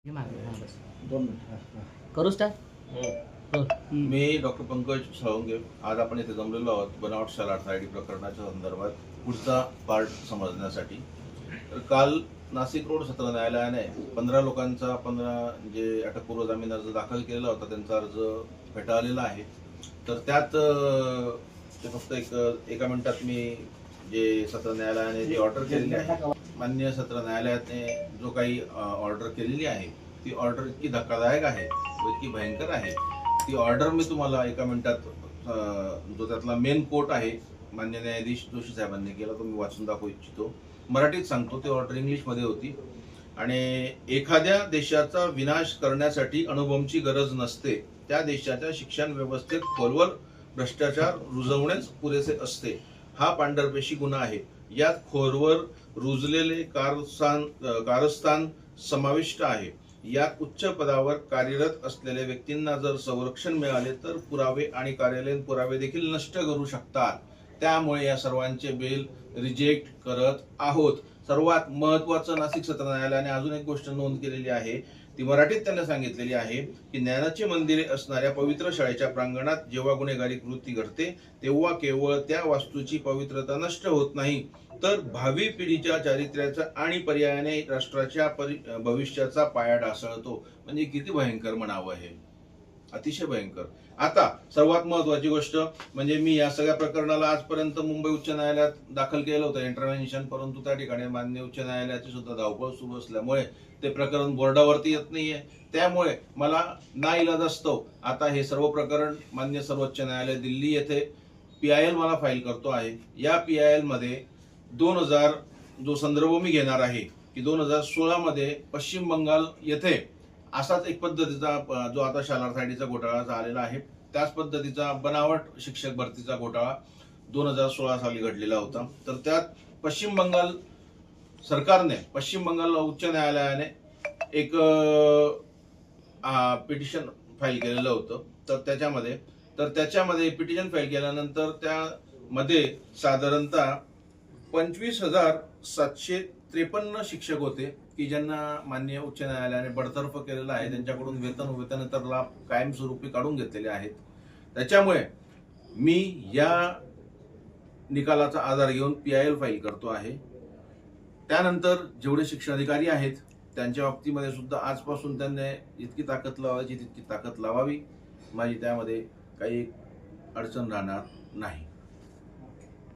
दोन मिनिट करू स्टार्ट. मी डॉक्टर पंकज साळुंखे. आज आपण इथे जमलेलो आहोत बनावट शाळा आय डी प्रकरणाच्या संदर्भात पुढचा पार्ट समजण्यासाठी. तर काल नाशिक रोड सत्र न्यायालयाने 15 लोकांचा 15 जे अटकपूर्व जामीन अर्ज दाखल केलेला होता त्यांचा अर्ज फेटाळलेला आहे. तर त्यात ते फक्त एका मिनिटात मी जे सत्र न्यायालयाने जी ऑर्डर केलेली आहे, माननीय सत्र न्यायालयाने जो काही ऑर्डर केलेली आहे ती ऑर्डर इतकी धक्कादायक आहे व इतकी भयंकर आहे. ती ऑर्डर मी तुम्हाला एका मिनिटात जो त्यातला मेन कोट आहे मान्य न्यायाधीश जोशी साहेबांनी केला तो मी वाचून दाखवू इच्छितो. मराठीत सांगतो. ती ऑर्डर इंग्लिशमध्ये होती. आणि एखाद्या देशाचा विनाश करण्यासाठी अणुबॉम्बची गरज नसते. त्या देशाच्या शिक्षण व्यवस्थेत खोलवर भ्रष्टाचार रुजवणेच पुरेसे असते. हा पांढरपेशी गुन्हा आहे. यात खोलवर रुजलेले कारस्थान समाविष्ट आहे. यात उच्च पदावर कार्यरत असलेल्या व्यक्तींना जर संरक्षण मिळाले तर पुरावे आणि कार्यालयीन पुरावे देखील नष्ट करू शकतात. त्यामुळे या सर्वांचे बेल रिजेक्ट करत आहोत. सर्वात महत्वाचं नाशिक सत्र न्यायालयाने अजून एक गोष्ट नोंद केलेली आहे. ती मराठीत त्यांना सांगितलेली आहे की ज्ञानाची मंदिरे असणाऱ्या पवित्र शाळेच्या प्रांगणात जेव्हा गुन्हेगारी कृती घडते तेव्हा केवळ त्या वास्तूची पवित्रता नष्ट होत नाही तर भावी पिढीच्या चारित्र्याचा आणि पर्यायाने राष्ट्राच्या भविष्याचा पाया ढासळतो. म्हणजे किती भयंकर म्हणावं हे, अतिशय भयंकर. आता सर्वात महत्वाची गोष्ट म्हणजे मी या सगळ्या प्रकरणाला आजपर्यंत मुंबई उच्च न्यायालयात दाखल केलं होतं इंटरव्हेन्शन, परंतु त्या ठिकाणी मान्य उच्च न्यायालयाची सुद्धा धावपळ सुरू असल्यामुळे ते प्रकरण बोर्डावरती येत नाहीये. त्यामुळे मला नाईलाजास्तव आता हे सर्व प्रकरण मान्य सर्वोच्च न्यायालय दिल्ली येथे PIL मला फाईल करतो आहे. या PIL मध्ये 2000 जो संदर्भ मी घेणार आहे की 2016 मध्ये पश्चिम बंगाल येथे असाच एक पद्धतीचा जो आता शालार्थाडीचा घोटाळा झालेला आहे त्याच पद्धतीचा बनावट शिक्षक भरतीचा घोटाळा 2016 साली घडलेला होता. तर त्यात पश्चिम बंगाल सरकारने पश्चिम बंगाल उच्च न्यायालयाने एक पिटिशन फाईल केलेलं होतं. तर त्याच्यामध्ये पिटिशन फाईल केल्यानंतर त्यामध्ये साधारणतः 25,753 शिक्षक होते की ज्यांना माननीय उच्च न्यायालयाने बडतर्फ केलेलं आहे. त्यांच्याकडून वेतनेतर लाभ कायमस्वरूपी काढून घेतलेले आहेत. त्याच्यामुळे मी या निकालाचा आधार घेऊन PIL फाईल करतो आहे. त्यानंतर जेवढे शिक्षण अधिकारी आहेत त्यांच्या बाबतीमध्ये सुद्धा आजपासून त्यांनी जितकी ताकद लावायची तितकी ताकद लावावी. माझी त्यामध्ये काही अडचण राहणार नाही.